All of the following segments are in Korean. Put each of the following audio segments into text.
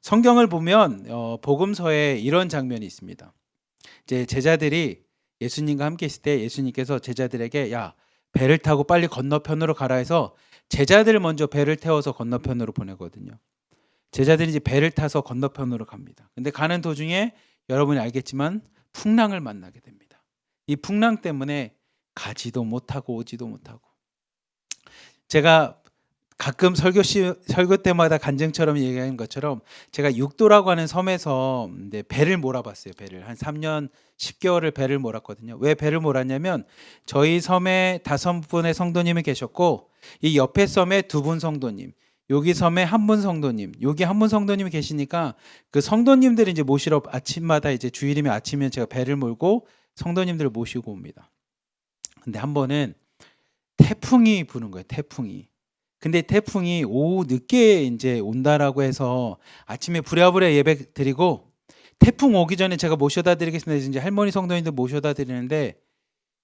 성경을 보면 복음서에 이런 장면이 있습니다. 이제 제자들이 예수님과 함께 있을 때 예수님께서 제자들에게 야, 배를 타고 빨리 건너편으로 가라 해서 제자들 먼저 배를 태워서 건너편으로 보내거든요. 제자들이 이제 배를 타서 건너편으로 갑니다. 근데 가는 도중에 여러분이 알겠지만 풍랑을 만나게 됩니다. 이 풍랑 때문에 가지도 못하고 오지도 못하고, 제가 가끔 설교 때마다 간증처럼 얘기하는 것처럼 제가 육도라고 하는 섬에서 이제 배를 몰아봤어요. 배를 한 3년 10개월을 배를 몰았거든요. 왜 배를 몰았냐면 저희 섬에 5분의 성도님이 계셨고 이 옆에 섬에 2분 성도님, 여기 섬에 1분 성도님, 여기 1분 성도님이 계시니까 그 성도님들이 이제 모시러 아침마다 이제 주일이면 아침이면 제가 배를 몰고 성도님들을 모시고 옵니다. 근데 한 번은 태풍이 부는 거예요. 태풍이. 근데 태풍이 오후 늦게 이제 온다라고 해서 아침에 부랴부랴 예배 드리고 태풍 오기 전에 제가 모셔다 드리겠습니다. 이제 할머니 성도님들 모셔다 드리는데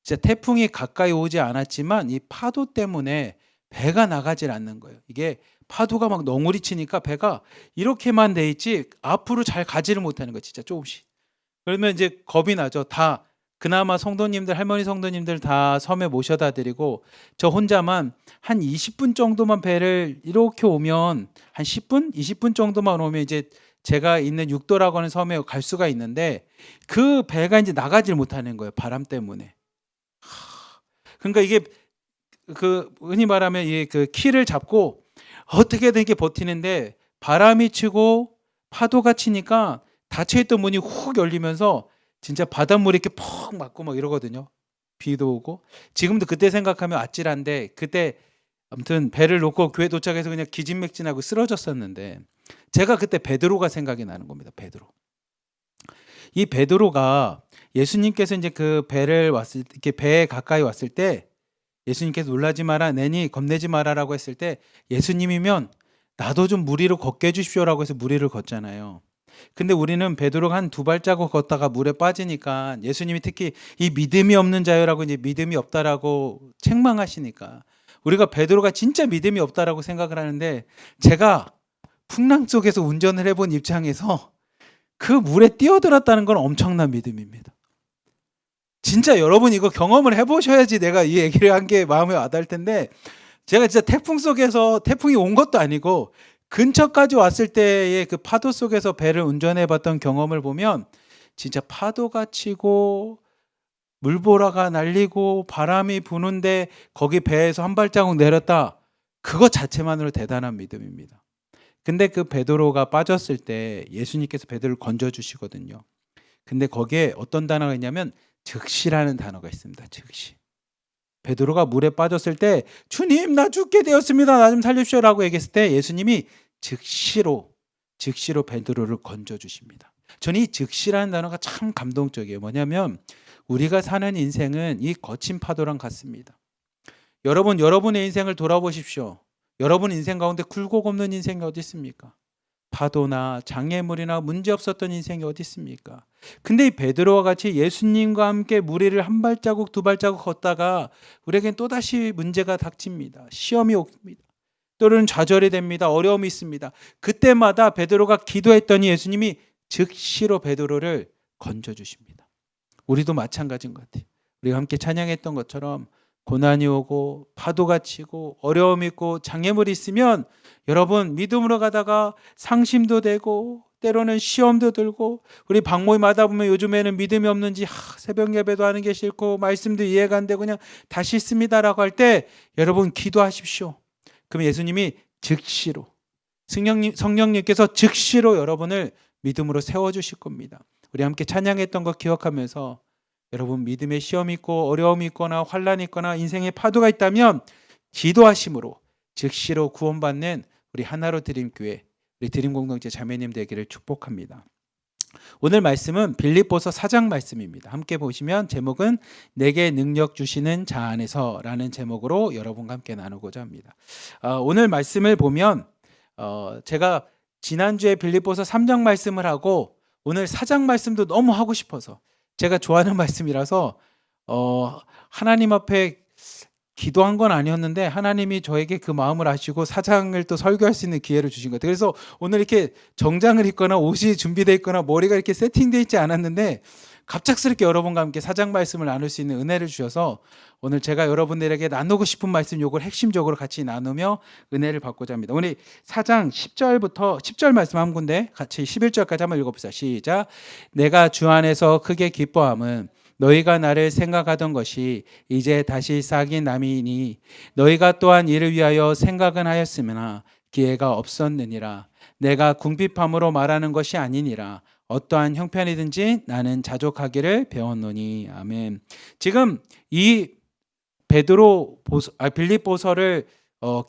진짜 태풍이 가까이 오지 않았지만 이 파도 때문에 배가 나가질 않는 거예요. 이게 파도가 막 넝울이 치니까 배가 이렇게만 돼 있지 앞으로 잘 가지를 못하는 거예요. 진짜 조금씩. 그러면 이제 겁이 나죠. 다 그나마 성도님들, 할머니 성도님들 다 섬에 모셔다 드리고 저 혼자만 한 20분 정도만 배를 이렇게 오면 한 10분, 20분 정도만 오면 이제 제가 있는 육도라고 하는 섬에 갈 수가 있는데 그 배가 이제 나가질 못하는 거예요. 바람 때문에. 그러니까 이게 그 흔히 말하면 이 그 키를 잡고 어떻게든 이렇게 버티는데 바람이 치고 파도가 치니까 닫혀있던 문이 훅 열리면서 진짜 바닷물이 이렇게 퍽 맞고 막 이러거든요. 비도 오고. 지금도 그때 생각하면 아찔한데 그때 아무튼 배를 놓고 교회 도착해서 그냥 기진맥진하고 쓰러졌었는데 제가 그때 베드로가 생각이 나는 겁니다. 베드로. 이 베드로가 예수님께서 이제 그 배를 왔을 이렇게 배에 가까이 왔을 때 예수님께서 놀라지 마라, 내니 겁내지 마라라고 했을 때 예수님이면 나도 좀 물 위로 걷게 해주십시오라고 해서 물 위를 걷잖아요. 근데 우리는 베드로가 한 2발자국 걷다가 물에 빠지니까 예수님이 특히 이 믿음이 없는 자유라고 이제 믿음이 없다라고 책망하시니까 우리가 베드로가 진짜 믿음이 없다라고 생각을 하는데 제가 풍랑 속에서 운전을 해본 입장에서 그 물에 뛰어들었다는 건 엄청난 믿음입니다. 진짜 여러분 이거 경험을 해보셔야지 내가 이 얘기를 한 게 마음에 와닿을 텐데 제가 진짜 태풍 속에서 태풍이 온 것도 아니고 근처까지 왔을 때의 그 파도 속에서 배를 운전해 봤던 경험을 보면 진짜 파도가 치고 물보라가 날리고 바람이 부는데 거기 배에서 한 발자국 내렸다. 그것 자체만으로 대단한 믿음입니다. 근데 그 베드로가 빠졌을 때 예수님께서 베드로를 건져주시거든요. 근데 거기에 어떤 단어가 있냐면 즉시라는 단어가 있습니다. 즉시. 베드로가 물에 빠졌을 때 주님 나 죽게 되었습니다. 나 좀 살려주시오라고 얘기했을 때 예수님이 즉시로 베드로를 건져주십니다. 저는 이 즉시라는 단어가 참 감동적이에요. 뭐냐면 우리가 사는 인생은 이 거친 파도랑 같습니다. 여러분의 인생을 돌아보십시오. 여러분 인생 가운데 굴곡 없는 인생이 어디 있습니까? 파도나 장애물이나 문제 없었던 인생이 어디 있습니까? 근데 이 베드로와 같이 예수님과 함께 물 위를 한 발자국 2발자국 걷다가 우리에겐 또다시 문제가 닥칩니다. 시험이 옵니다. 또는 좌절이 됩니다. 어려움이 있습니다. 그때마다 베드로가 기도했더니 예수님이 즉시로 베드로를 건져주십니다. 우리도 마찬가지인 것 같아요. 우리가 함께 찬양했던 것처럼 고난이 오고 파도가 치고 어려움이 있고 장애물이 있으면 여러분 믿음으로 가다가 상심도 되고 때로는 시험도 들고 우리 박모임 하다 보면 요즘에는 믿음이 없는지 새벽 예배도 하는 게 싫고 말씀도 이해가 안 되고 그냥 다 싫습니다라고 할 때 여러분 기도하십시오. 그럼 예수님이 즉시로 성령님께서 즉시로 여러분을 믿음으로 세워주실 겁니다. 우리 함께 찬양했던 거 기억하면서 여러분 믿음의 시험이 있고 어려움이 있거나 환란이 있거나 인생의 파도가 있다면 기도하심으로 즉시로 구원받는 우리 하나로 드림교회 우리 드림공동체 자매님 되기를 축복합니다. 오늘 말씀은 빌립보서 4장 말씀입니다. 함께 보시면 제목은 내게 능력 주시는 자 안에서 라는 제목으로 여러분과 함께 나누고자 합니다. 오늘 말씀을 보면 제가 지난주에 빌립보서 3장 말씀을 하고 오늘 4장 말씀도 너무 하고 싶어서 제가 좋아하는 말씀이라서 하나님 앞에 기도한 건 아니었는데 하나님이 저에게 그 마음을 아시고 사장을 또 설교할 수 있는 기회를 주신 것 같아요. 그래서 오늘 이렇게 정장을 입거나 옷이 준비되어 있거나 머리가 이렇게 세팅되어 있지 않았는데 갑작스럽게 여러분과 함께 사장 말씀을 나눌 수 있는 은혜를 주셔서 오늘 제가 여러분들에게 나누고 싶은 말씀 요걸 핵심적으로 같이 나누며 은혜를 받고자 합니다. 오늘 사장 10절 말씀 한 군데 같이 11절까지 한번 읽어보세요. 시작. 내가 주 안에서 크게 기뻐함은 너희가 나를 생각하던 것이 이제 다시 싹이 남이니 너희가 또한 이를 위하여 생각은 하였으나 기회가 없었느니라. 내가 궁핍함으로 말하는 것이 아니니라. 어떠한 형편이든지 나는 자족하기를 배웠노니. 아멘. 지금 이 빌립보서를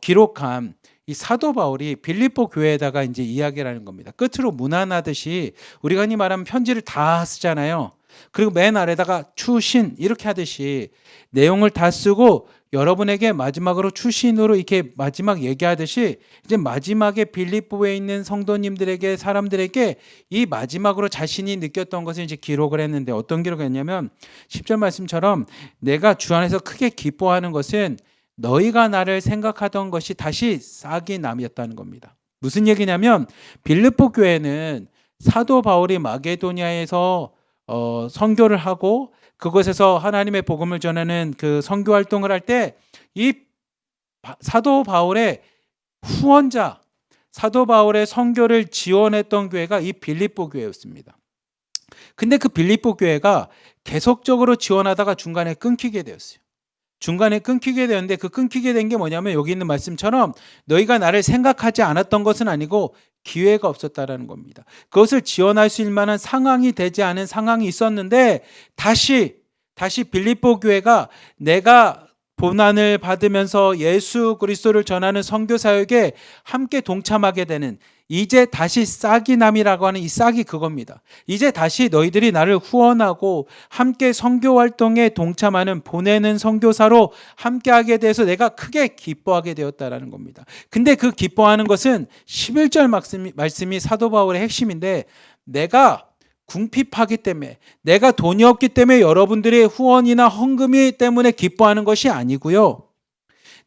기록한 이 사도 바울이 빌립보 교회에다가 이제 이야기를 하는 겁니다. 끝으로 문안하듯이 우리가 흔히 말하면 편지를 다 쓰잖아요. 그리고 맨 아래다가 추신 이렇게 하듯이 내용을 다 쓰고 여러분에게 마지막으로 추신으로 이렇게 마지막 얘기하듯이 이제 마지막에 빌립보에 있는 성도님들에게 사람들에게 이 마지막으로 자신이 느꼈던 것을 이제 기록을 했는데 어떤 기록을 했냐면 10절 말씀처럼 내가 주 안에서 크게 기뻐하는 것은 너희가 나를 생각하던 것이 다시 싹이 남이었다는 겁니다. 무슨 얘기냐면 빌립보 교회는 사도 바울이 마게도니아에서 선교를 하고 그곳에서 하나님의 복음을 전하는 그 선교 활동을 할 때 이 사도 바울의 후원자, 사도 바울의 선교를 지원했던 교회가 이 빌립보 교회였습니다. 근데 그 빌립보 교회가 계속적으로 지원하다가 중간에 끊기게 되었어요. 중간에 끊기게 되었는데 그 끊기게 된 게 뭐냐면 여기 있는 말씀처럼 너희가 나를 생각하지 않았던 것은 아니고 기회가 없었다라는 겁니다. 그것을 지원할 수 있을 만한 상황이 되지 않은 상황이 있었는데 다시 빌립보 교회가 내가 고난을 받으면서 예수 그리스도를 전하는 선교 사역에 함께 동참하게 되는 이제 다시 싹이 남이라고 하는 이 싹이 그겁니다. 이제 다시 너희들이 나를 후원하고 함께 선교 활동에 동참하는 보내는 선교사로 함께하게 돼서 내가 크게 기뻐하게 되었다라는 겁니다. 근데 그 기뻐하는 것은 11절 말씀이 사도 바울의 핵심인데 내가 궁핍하기 때문에 내가 돈이 없기 때문에 여러분들의 후원이나 헌금이 때문에 기뻐하는 것이 아니고요.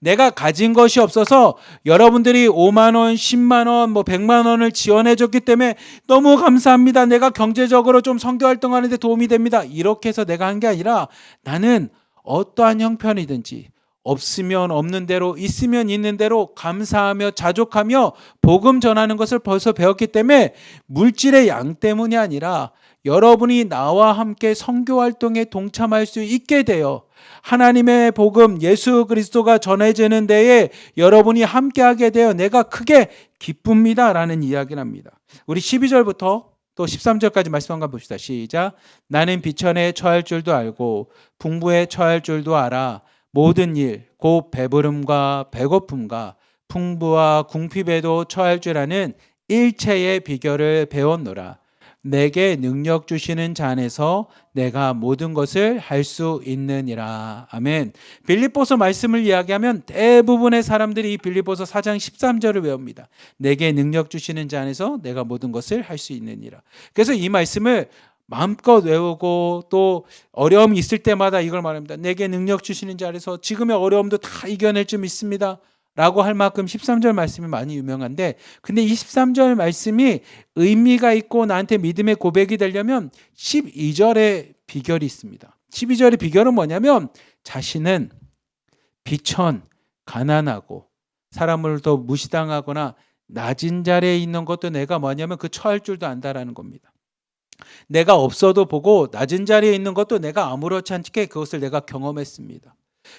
내가 가진 것이 없어서 여러분들이 5만 원, 10만 원, 100만 원을 지원해 줬기 때문에 너무 감사합니다. 내가 경제적으로 좀 선교 활동하는 데 도움이 됩니다. 이렇게 해서 내가 한 게 아니라 나는 어떠한 형편이든지 없으면 없는 대로 있으면 있는 대로 감사하며 자족하며 복음 전하는 것을 벌써 배웠기 때문에 물질의 양 때문이 아니라 여러분이 나와 함께 선교 활동에 동참할 수 있게 되어 하나님의 복음 예수 그리스도가 전해지는 데에 여러분이 함께하게 되어 내가 크게 기쁩니다라는 이야기를 합니다. 우리 12절부터 또 13절까지 말씀 한번 봅시다. 시작. 나는 비천에 처할 줄도 알고 풍부에 처할 줄도 알아. 모든 일, 곧 배부름과 배고픔과 풍부와 궁핍에도 처할 줄 아는 일체의 비결을 배웠노라. 내게 능력 주시는 자 안에서 내가 모든 것을 할 수 있느니라. 아멘. 빌립보서 말씀을 이야기하면 대부분의 사람들이 이 빌립보서 4장 13절을 외웁니다. 내게 능력 주시는 자 안에서 내가 모든 것을 할 수 있느니라. 그래서 이 말씀을 마음껏 외우고 또 어려움이 있을 때마다 이걸 말합니다. 내게 능력 주시는 자 안에서 지금의 어려움도 다 이겨낼 줄 믿습니다. 라고 할 만큼 13절 말씀이 많이 유명한데 근데 이 13절 말씀이 의미가 있고 나한테 믿음의 고백이 되려면 12절의 비결이 있습니다. 12절의 비결은 뭐냐면 자신은 비천, 가난하고 사람을 더 무시당하거나 낮은 자리에 있는 것도 내가 뭐냐면 그 처할 줄도 안다라는 겁니다. 내가 없어도 보고 낮은 자리에 있는 것도 내가 아무렇지 않게 그것을 내가 경험했습니다.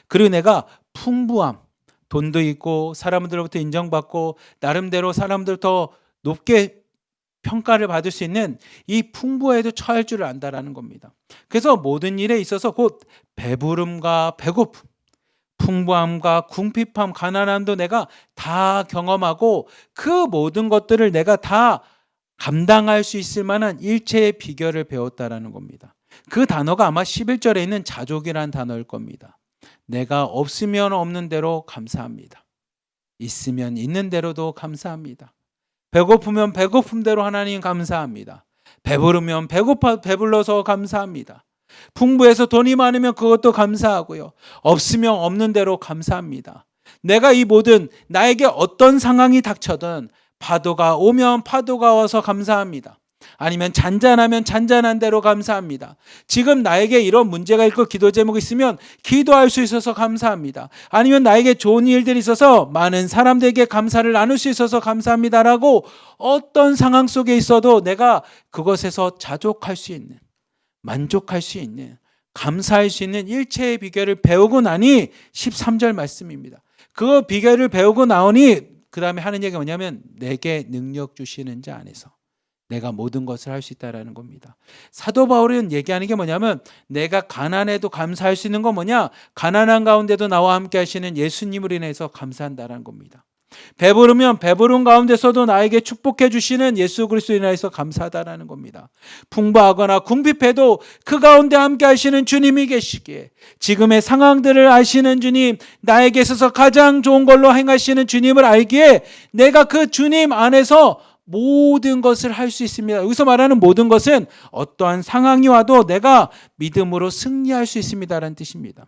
그리고 내가 풍부함, 돈도 있고 사람들로부터 인정받고 나름대로 사람들 더 높게 평가를 받을 수 있는 이 풍부에도 처할 줄을 안다라는 겁니다. 그래서 모든 일에 있어서 곧 배부름과 배고픔, 풍부함과 궁핍함, 가난함도 내가 다 경험하고 그 모든 것들을 내가 다 감당할 수 있을 만한 일체의 비결을 배웠다라는 겁니다. 그 단어가 아마 11절에 있는 자족이라는 단어일 겁니다. 내가 없으면 없는 대로 감사합니다. 있으면 있는 대로도 감사합니다. 배고프면 배고픔대로 하나님 감사합니다. 배부르면 배불러서 감사합니다. 풍부해서 돈이 많으면 그것도 감사하고요. 없으면 없는 대로 감사합니다. 내가 이 모든 나에게 어떤 상황이 닥쳐든 파도가 오면 파도가 와서 감사합니다. 아니면 잔잔하면 잔잔한 대로 감사합니다. 지금 나에게 이런 문제가 있고 기도 제목이 있으면 기도할 수 있어서 감사합니다. 아니면 나에게 좋은 일들이 있어서 많은 사람들에게 감사를 나눌 수 있어서 감사합니다라고 어떤 상황 속에 있어도 내가 그것에서 자족할 수 있는, 만족할 수 있는, 감사할 수 있는 일체의 비결을 배우고 나니 13절 말씀입니다. 그 비결을 배우고 나오니 그 다음에 하는 얘기가 뭐냐면 내게 능력 주시는 자 안에서 내가 모든 것을 할 수 있다라는 겁니다. 사도 바울은 얘기하는 게 뭐냐면 내가 가난해도 감사할 수 있는 건 뭐냐? 가난한 가운데도 나와 함께 하시는 예수님으로 인해서 감사한다라는 겁니다. 배부르면 배부른 가운데서도 나에게 축복해 주시는 예수 그리스도로 인해서 감사하다라는 겁니다. 풍부하거나 궁핍해도 그 가운데 함께 하시는 주님이 계시기에 지금의 상황들을 아시는 주님, 나에게 있어서 가장 좋은 걸로 행하시는 주님을 알기에 내가 그 주님 안에서 모든 것을 할 수 있습니다. 여기서 말하는 모든 것은 어떠한 상황이 와도 내가 믿음으로 승리할 수 있습니다라는 뜻입니다.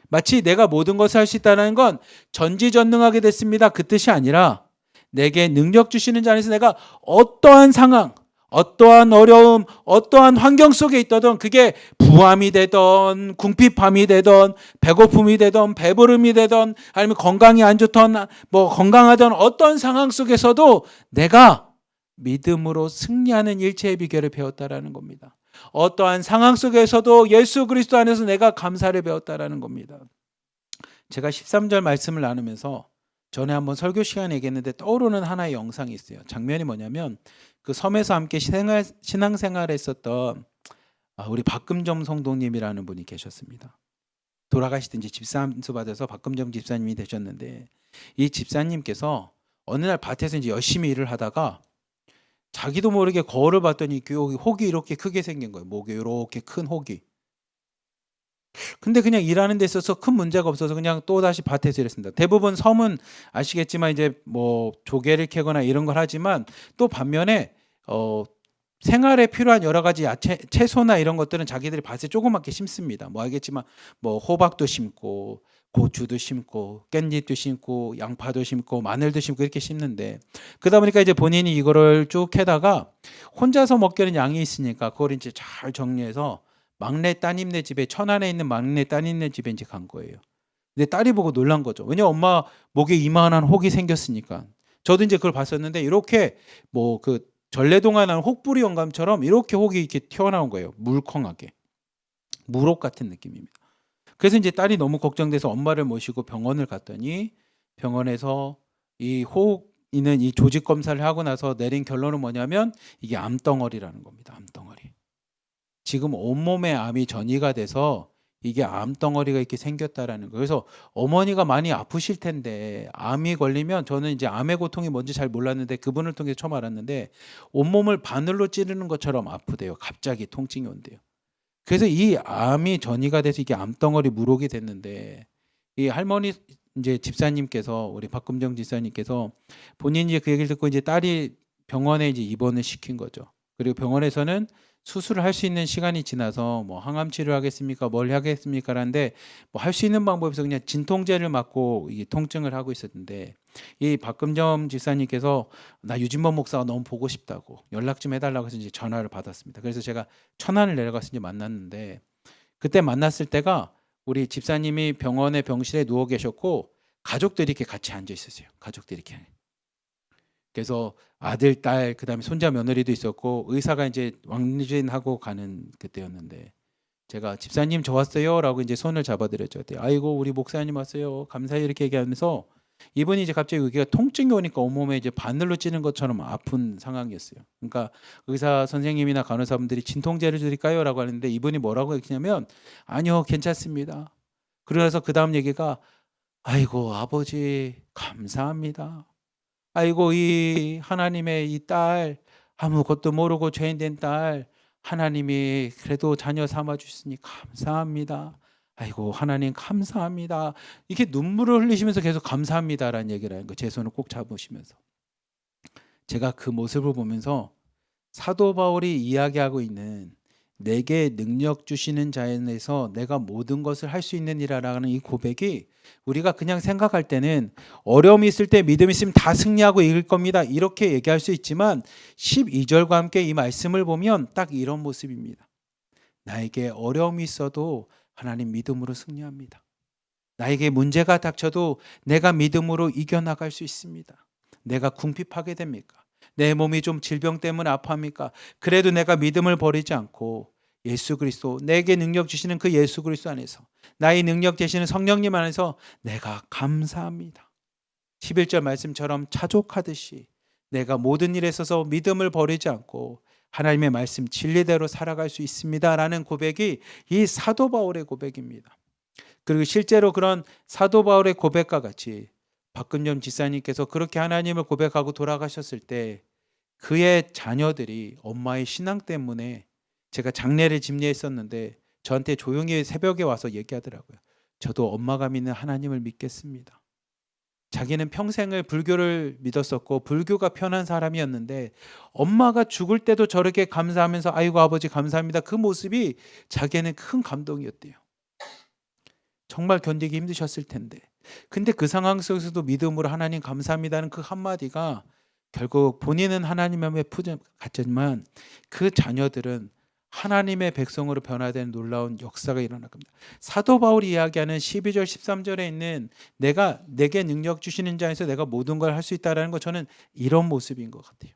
마치 내가 모든 것을 할 수 있다는 건 전지전능하게 됐습니다. 그 뜻이 아니라 내게 능력 주시는 자 안에서 내가 어떠한 상황, 어떠한 어려움, 어떠한 환경 속에 있더든 그게 부함이 되던 궁핍함이 되던 배고픔이 되던 배부름이 되던 아니면 건강이 안 좋던 건강하던 어떤 상황 속에서도 내가 믿음으로 승리하는 일체의 비결을 배웠다라는 겁니다. 어떠한 상황 속에서도 예수 그리스도 안에서 내가 감사를 배웠다라는 겁니다. 제가 13절 말씀을 나누면서 전에 한번 설교 시간에 얘기했는데 떠오르는 하나의 영상이 있어요. 장면이 뭐냐면 그 섬에서 함께 신앙생활을 했었던 우리 박금정 성도님이라는 분이 계셨습니다. 돌아가시던 이제 집사함수 받아서 박금정 집사님이 되셨는데 이 집사님께서 어느 날 밭에서 이제 열심히 일을 하다가 자기도 모르게 거울을 봤더니 혹이 이렇게 크게 생긴 거예요. 목에 이렇게 큰 혹이. 근데 그냥 일하는 데 있어서 큰 문제가 없어서 그냥 또다시 밭에서 일했습니다. 대부분 섬은 아시겠지만 이제 조개를 캐거나 이런 걸 하지만 또 반면에 생활에 필요한 여러 가지 야채, 채소나 이런 것들은 자기들이 밭에 조그맣게 심습니다. 알겠지만 호박도 심고 고추도 심고 깻잎도 심고 양파도 심고 마늘도 심고 이렇게 심는데 그러다 보니까 이제 본인이 이거를 쭉 캐다가 혼자서 먹기는 양이 있으니까 그걸 이제 잘 정리해서 막내 따님네 집에 천안에 있는 막내 따님네 집에 이제 간 거예요. 근데 딸이 보고 놀란 거죠. 왜냐 엄마 목에 이만한 혹이 생겼으니까. 저도 이제 그걸 봤었는데 이렇게 그 전래동화 나는 혹부리 영감처럼 이렇게 혹이 이렇게 튀어나온 거예요. 물컹하게. 물혹 같은 느낌입니다. 그래서 이제 딸이 너무 걱정돼서 엄마를 모시고 병원을 갔더니 병원에서 이 혹 있는 이 조직 검사를 하고 나서 내린 결론은 뭐냐면 이게 암덩어리라는 겁니다. 암덩어리. 지금 온몸에 암이 전이가 돼서 이게 암덩어리가 이렇게 생겼다라는 거예요. 그래서 어머니가 많이 아프실 텐데 암이 걸리면 저는 이제 암의 고통이 뭔지 잘 몰랐는데 그분을 통해서 처음 알았는데 온몸을 바늘로 찌르는 것처럼 아프대요. 갑자기 통증이 온대요. 그래서 이 암이 전이가 돼서 이게 암덩어리 물혹이 됐는데 이 할머니 이제 집사님께서 우리 박금정 집사님께서 본인이 그 얘기를 듣고 이제 딸이 병원에 이제 입원을 시킨 거죠. 그리고 병원에서는 수술을 할 수 있는 시간이 지나서 항암 치료하겠습니까? 뭘 하겠습니까? 라는데 할 수 있는 방법에서 그냥 진통제를 맞고 이 통증을 하고 있었는데 이 박금정 집사님께서 나 유진범 목사가 너무 보고 싶다고 연락 좀 해달라고 해서 이제 전화를 받았습니다. 그래서 제가 천안을 내려가서 이제 만났는데 그때 만났을 때가 우리 집사님이 병원의 병실에 누워 계셨고 가족들이 이렇게 같이 앉아 있었어요. 가족들이 이렇게. 그래서 아들, 딸, 그다음에 손자, 며느리도 있었고 의사가 이제 왕진하고 가는 그때였는데 제가 집사님 저 왔어요라고 이제 손을 잡아드렸죠. 아이고 우리 목사님 왔어요. 감사히 이렇게 얘기하면서 이분이 이제 갑자기 여기가 통증이 오니까 온몸에 이제 바늘로 찌는 것처럼 아픈 상황이었어요. 그러니까 의사 선생님이나 간호사분들이 진통제를 드릴까요라고 하는데 이분이 뭐라고 했냐면 아니요 괜찮습니다. 그래서 그 다음 얘기가 아이고 아버지 감사합니다. 아이고 이 하나님의 이 딸 아무것도 모르고 죄인된 딸 하나님이 그래도 자녀 삼아 주시니 감사합니다. 아이고 하나님 감사합니다. 이렇게 눈물을 흘리시면서 계속 감사합니다라는 얘기를 하는 거. 제 손을 꼭 잡으시면서 제가 그 모습을 보면서 사도 바울이 이야기하고 있는 내게 능력 주시는 자 안에서 내가 모든 것을 할 수 있느니라라는 이 고백이 우리가 그냥 생각할 때는 어려움이 있을 때 믿음이 있으면 다 승리하고 이길 겁니다. 이렇게 얘기할 수 있지만 12절과 함께 이 말씀을 보면 딱 이런 모습입니다. 나에게 어려움이 있어도 하나님 믿음으로 승리합니다. 나에게 문제가 닥쳐도 내가 믿음으로 이겨나갈 수 있습니다. 내가 궁핍하게 됩니까? 내 몸이 좀 질병 때문에 아파합니까? 그래도 내가 믿음을 버리지 않고 예수 그리스도, 내게 능력 주시는 그 예수 그리스도 안에서, 나의 능력 되시는 성령님 안에서 내가 감사합니다. 11절 말씀처럼 차족하듯이 내가 모든 일에 있어서 믿음을 버리지 않고 하나님의 말씀 진리대로 살아갈 수 있습니다라는 고백이 이 사도 바울의 고백입니다. 그리고 실제로 그런 사도 바울의 고백과 같이 박근점 지사님께서 그렇게 하나님을 고백하고 돌아가셨을 때 그의 자녀들이 엄마의 신앙 때문에, 제가 장례를 집례했었는데 저한테 조용히 새벽에 와서 얘기하더라고요. 저도 엄마가 믿는 하나님을 믿겠습니다. 자기는 평생을 불교를 믿었었고 불교가 편한 사람이었는데 엄마가 죽을 때도 저렇게 감사하면서 아이고 아버지 감사합니다, 그 모습이 자기에는 큰 감동이었대요. 정말 견디기 힘드셨을 텐데, 근데 그 상황 속에서도 믿음으로 하나님 감사합니다는 그 한마디가 결국 본인은 하나님의 푸짐 같지만 그 자녀들은 하나님의 백성으로 변화되는 놀라운 역사가 일어날 겁니다. 사도 바울이 이야기하는 12절 13절에 있는 내게 능력 주시는 자에서 내가 모든 걸 할 수 있다는 거, 저는 이런 모습인 것 같아요.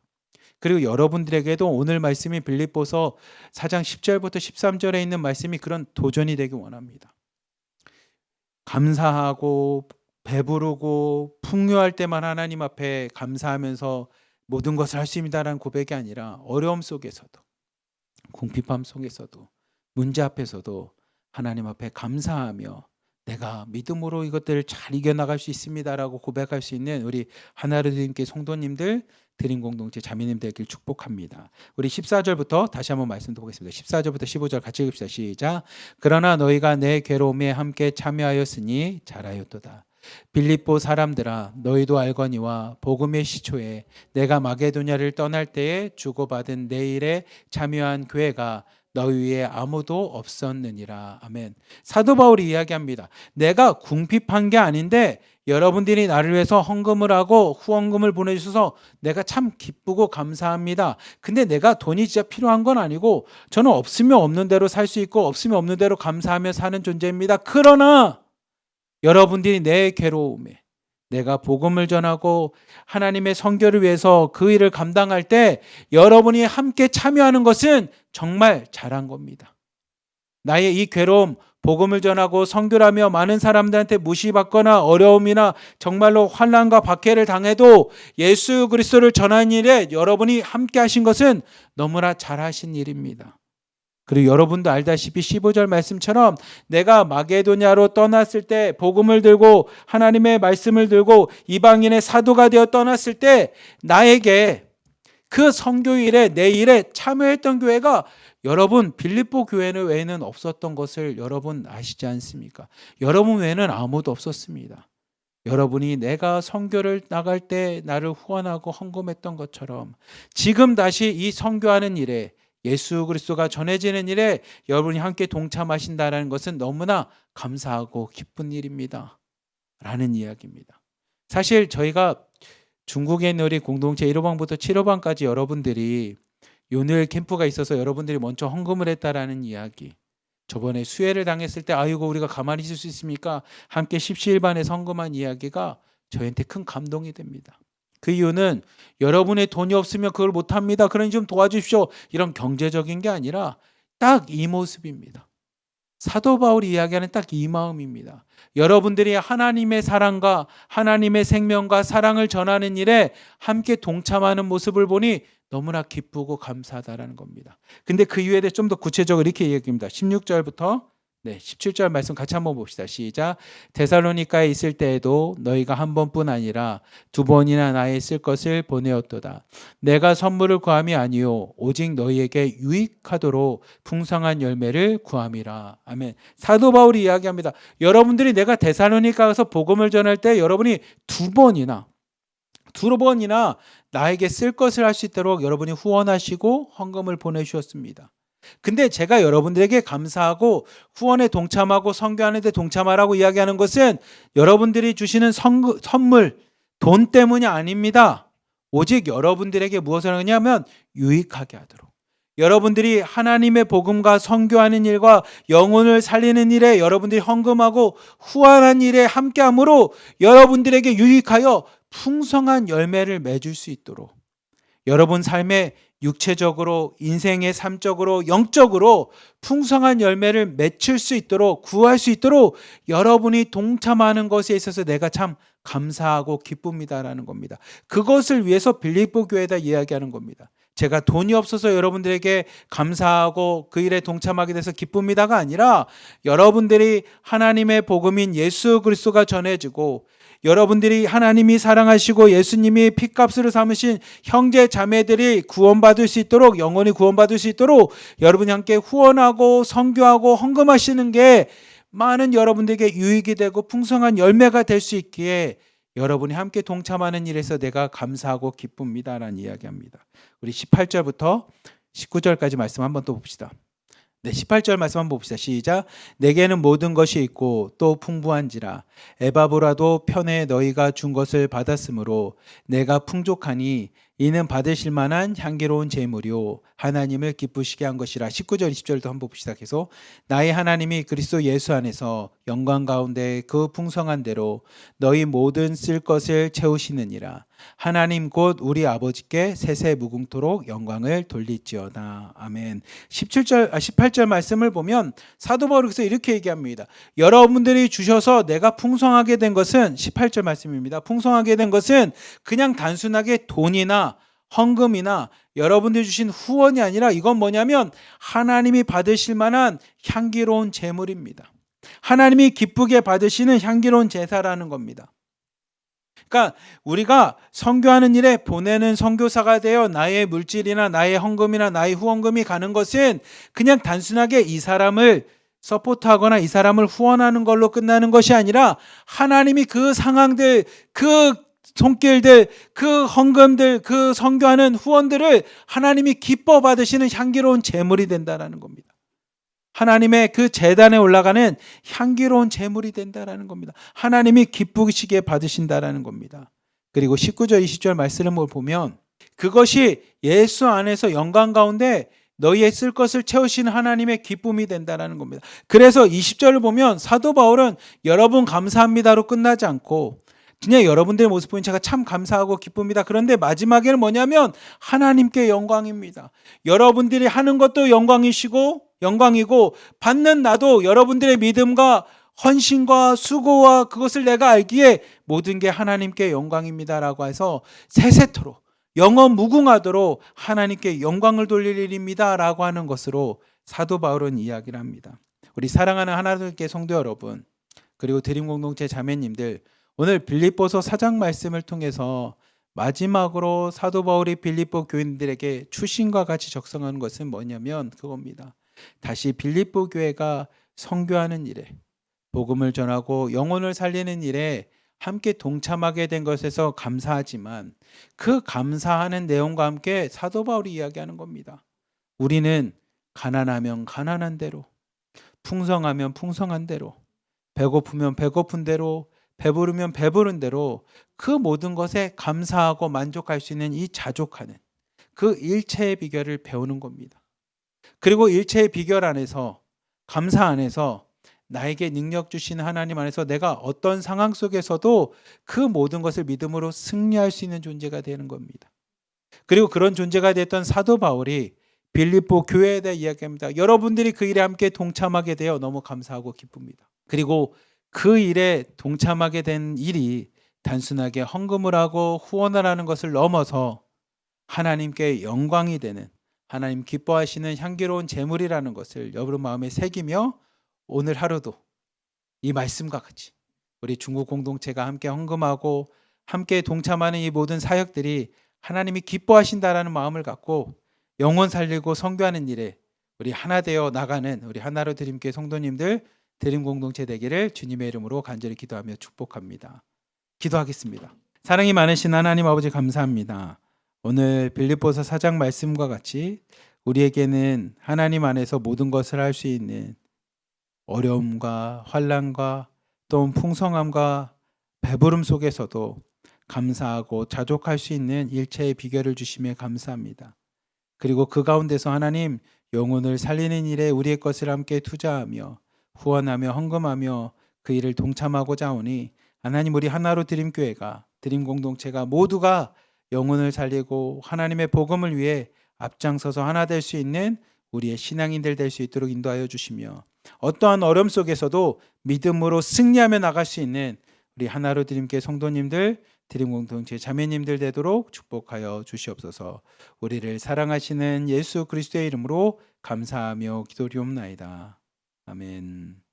그리고 여러분들에게도 오늘 말씀이 빌립보서 4장 10절부터 13절에 있는 말씀이 그런 도전이 되기 원합니다. 감사하고 배부르고 풍요할 때만 하나님 앞에 감사하면서 모든 것을 할 수 있다라는 고백이 아니라 어려움 속에서도, 궁핍함 속에서도, 문제 앞에서도 하나님 앞에 감사하며 내가 믿음으로 이것들을 잘 이겨나갈 수 있습니다라고 고백할 수 있는 우리 하나르드님께 성도님들, 드림 공동체 자매님 되길 축복합니다. 우리 14절부터 다시 한번 말씀 드리겠습니다. 14절부터 15절 같이 읽읍시다. 시작. 그러나 너희가 내 괴로움에 함께 참여하였으니 잘하였도다. 빌립보 사람들아, 너희도 알거니와 복음의 시초에 내가 마게도냐를 떠날 때에 주고받은 내 일에 참여한 교회가 너희 위에 아무도 없었느니라. 아멘. 사도 바울이 이야기합니다. 내가 궁핍한 게 아닌데 여러분들이 나를 위해서 헌금을 하고 후원금을 보내주셔서 내가 참 기쁘고 감사합니다. 근데 내가 돈이 진짜 필요한 건 아니고 저는 없으면 없는 대로 살 수 있고 없으면 없는 대로 감사하며 사는 존재입니다. 그러나 여러분들이 내 괴로움에 내가 복음을 전하고 하나님의 선교를 위해서 그 일을 감당할 때 여러분이 함께 참여하는 것은 정말 잘한 겁니다. 나의 이 괴로움, 복음을 전하고 선교를 하며 많은 사람들한테 무시받거나 어려움이나 정말로 환난과 박해를 당해도 예수 그리스도를 전하는 일에 여러분이 함께 하신 것은 너무나 잘하신 일입니다. 그리고 여러분도 알다시피 15절 말씀처럼 내가 마게도냐로 떠났을 때, 복음을 들고 하나님의 말씀을 들고 이방인의 사도가 되어 떠났을 때 나에게 그 선교일에, 내 일에 참여했던 교회가 여러분 빌립보 교회는 외에는 없었던 것을 여러분 아시지 않습니까? 여러분 외에는 아무도 없었습니다. 여러분이 내가 선교를 나갈 때 나를 후원하고 헌금했던 것처럼 지금 다시 이 선교하는 일에, 예수 그리스도가 전해지는 일에 여러분이 함께 동참하신다는 것은 너무나 감사하고 기쁜 일입니다 라는 이야기입니다. 사실 저희가 중국에 있는 우리 공동체 1호방부터 7호방까지 여러분들이 요늘 캠프가 있어서 여러분들이 먼저 헌금을 했다라는 이야기, 저번에 수혜를 당했을 때 아이고 우리가 가만히 있을 수 있습니까? 함께 십시일반에 헌금한 이야기가 저희한테 큰 감동이 됩니다. 그 이유는 여러분의 돈이 없으면 그걸 못합니다, 그러니 좀 도와주십시오, 이런 경제적인 게 아니라 딱 이 모습입니다. 사도 바울이 이야기하는 딱 이 마음입니다. 여러분들이 하나님의 사랑과 하나님의 생명과 사랑을 전하는 일에 함께 동참하는 모습을 보니 너무나 기쁘고 감사하다라는 겁니다. 근데 그 이유에 대해 좀 더 구체적으로 이렇게 얘기합니다. 16절부터 17절 말씀 같이 한번 봅시다. 시작. 데살로니가에 있을 때에도 너희가 한 번뿐 아니라 두 번이나 나의 쓸 것을 보내었도다. 내가 선물을 구함이 아니요 오직 너희에게 유익하도록 풍성한 열매를 구함이라. 아멘. 사도 바울이 이야기합니다. 여러분들이 내가 데살로니가 가서 복음을 전할 때 여러분이 두 번이나 나에게 쓸 것을 할 수 있도록 여러분이 후원하시고 헌금을 보내주셨습니다. 근데 제가 여러분들에게 감사하고 후원에 동참하고 선교하는 데 동참하라고 이야기하는 것은 여러분들이 주시는 선물, 돈 때문이 아닙니다. 오직 여러분들에게 무엇을 하냐면 유익하게 하도록. 여러분들이 하나님의 복음과 선교하는 일과 영혼을 살리는 일에 여러분들이 헌금하고 후원한 일에 함께함으로 여러분들에게 유익하여 풍성한 열매를 맺을 수 있도록 여러분 삶에 육체적으로, 인생의 삶적으로, 영적으로 풍성한 열매를 맺힐 수 있도록, 구할 수 있도록 여러분이 동참하는 것에 있어서 내가 참 감사하고 기쁩니다라는 겁니다. 그것을 위해서 빌립보 교회에다 이야기하는 겁니다. 제가 돈이 없어서 여러분들에게 감사하고 그 일에 동참하게 돼서 기쁩니다가 아니라 여러분들이 하나님의 복음인 예수 그리스도가 전해지고 여러분들이 하나님이 사랑하시고 예수님이 핏값으로 삼으신 형제 자매들이 구원받을 수 있도록 영혼이 구원받을 수 있도록 여러분이 함께 후원하고 선교하고 헌금하시는 게 많은 여러분들에게 유익이 되고 풍성한 열매가 될 수 있기에 여러분이 함께 동참하는 일에서 내가 감사하고 기쁩니다라는 이야기합니다. 우리 18절부터 19절까지 말씀 한번 또 봅시다. 네, 18절 말씀 한번 봅시다. 시작. 내게는 모든 것이 있고 또 풍부한지라 에바보라도 편에 너희가 준 것을 받았으므로 내가 풍족하니 이는 받으실 만한 향기로운 제물이요 하나님을 기쁘시게 한 것이라. 19절 20절도 한번 봅시다. 계속. 나의 하나님이 그리스도 예수 안에서 영광 가운데 그 풍성한 대로 너희 모든 쓸 것을 채우시느니라. 하나님 곧 우리 아버지께 세세 무궁토록 영광을 돌릴지어다. 아멘. 18절 말씀을 보면 사도 바울께서 이렇게 얘기합니다. 여러분들이 주셔서 내가 풍성하게 된 것은 18절 말씀입니다. 풍성하게 된 것은 그냥 단순하게 돈이나 헌금이나 여러분들이 주신 후원이 아니라 이건 뭐냐면 하나님이 받으실 만한 향기로운 제물입니다. 하나님이 기쁘게 받으시는 향기로운 제사라는 겁니다. 그러니까 우리가 선교하는 일에 보내는 선교사가 되어 나의 물질이나 나의 헌금이나 나의 후원금이 가는 것은 그냥 단순하게 이 사람을 서포트하거나 이 사람을 후원하는 걸로 끝나는 것이 아니라 하나님이 그 상황들, 그 손길들, 그 헌금들, 그 선교하는 후원들을 하나님이 기뻐 받으시는 향기로운 제물이 된다는 겁니다. 하나님의 그 제단에 올라가는 향기로운 제물이 된다는 겁니다. 하나님이 기쁘시게 받으신다는 겁니다. 그리고 19절 20절 말씀을 보면 그것이 예수 안에서 영광 가운데 너희의 쓸 것을 채우시는 하나님의 기쁨이 된다는 겁니다. 그래서 20절을 보면 사도 바울은 여러분 감사합니다로 끝나지 않고 그냥 여러분들의 모습 보니 제가 참 감사하고 기쁩니다. 그런데 마지막에는 뭐냐면 하나님께 영광입니다. 여러분들이 하는 것도 영광이고 받는 나도 여러분들의 믿음과 헌신과 수고와 그것을 내가 알기에 모든 게 하나님께 영광입니다라고 해서 세세토록 영원 무궁하도록 하나님께 영광을 돌릴 일입니다라고 하는 것으로 사도 바울은 이야기를 합니다. 우리 사랑하는 하나님께 성도 여러분 그리고 드림 공동체 자매님들 오늘 빌립보서 4장 말씀을 통해서 마지막으로 사도 바울이 빌립보 교인들에게 추신과 같이 적성하는 것은 뭐냐면 그겁니다. 다시 빌립보 교회가 선교하는 일에 복음을 전하고 영혼을 살리는 일에 함께 동참하게 된 것에서 감사하지만 그 감사하는 내용과 함께 사도 바울이 이야기하는 겁니다. 우리는 가난하면 가난한 대로, 풍성하면 풍성한 대로, 배고프면 배고픈 대로, 배부르면 배부른 대로 그 모든 것에 감사하고 만족할 수 있는 이 자족하는 그 일체의 비결을 배우는 겁니다. 그리고 일체의 비결 안에서 감사 안에서 나에게 능력 주시는 하나님 안에서 내가 어떤 상황 속에서도 그 모든 것을 믿음으로 승리할 수 있는 존재가 되는 겁니다. 그리고 그런 존재가 됐던 사도 바울이 빌립보 교회에 대해 이야기합니다. 여러분들이 그 일에 함께 동참하게 되어 너무 감사하고 기쁩니다. 그리고 그 일에 동참하게 된 일이 단순하게 헌금을 하고 후원을 하는 것을 넘어서 하나님께 영광이 되는 하나님 기뻐하시는 향기로운 제물이라는 것을 여러분 마음에 새기며 오늘 하루도 이 말씀과 같이 우리 중국 공동체가 함께 헌금하고 함께 동참하는 이 모든 사역들이 하나님이 기뻐하신다라는 마음을 갖고 영혼 살리고 선교하는 일에 우리 하나 되어 나가는 우리 하나로 드림교회 성도님들 드림 공동체 되기를 주님의 이름으로 간절히 기도하며 축복합니다. 기도하겠습니다. 사랑이 많으신 하나님 아버지 감사합니다. 오늘 빌립보서 4장 말씀과 같이 우리에게는 하나님 안에서 모든 것을 할 수 있는 어려움과 환난과 또 풍성함과 배부름 속에서도 감사하고 자족할 수 있는 일체의 비결을 주심에 감사합니다. 그리고 그 가운데서 하나님 영혼을 살리는 일에 우리의 것을 함께 투자하며 후원하며 헌금하며 그 일을 동참하고자 하오니 하나님 우리 하나로 드림교회가 드림 공동체가 모두가 영혼을 살리고 하나님의 복음을 위해 앞장서서 하나 될 수 있는 우리의 신앙인들 될 수 있도록 인도하여 주시며 어떠한 어려움 속에서도 믿음으로 승리하며 나갈 수 있는 우리 하나로 드림교회 성도님들 드림 공동체 자매님들 되도록 축복하여 주시옵소서. 우리를 사랑하시는 예수 그리스도의 이름으로 감사하며 기도리옵나이다. 아멘.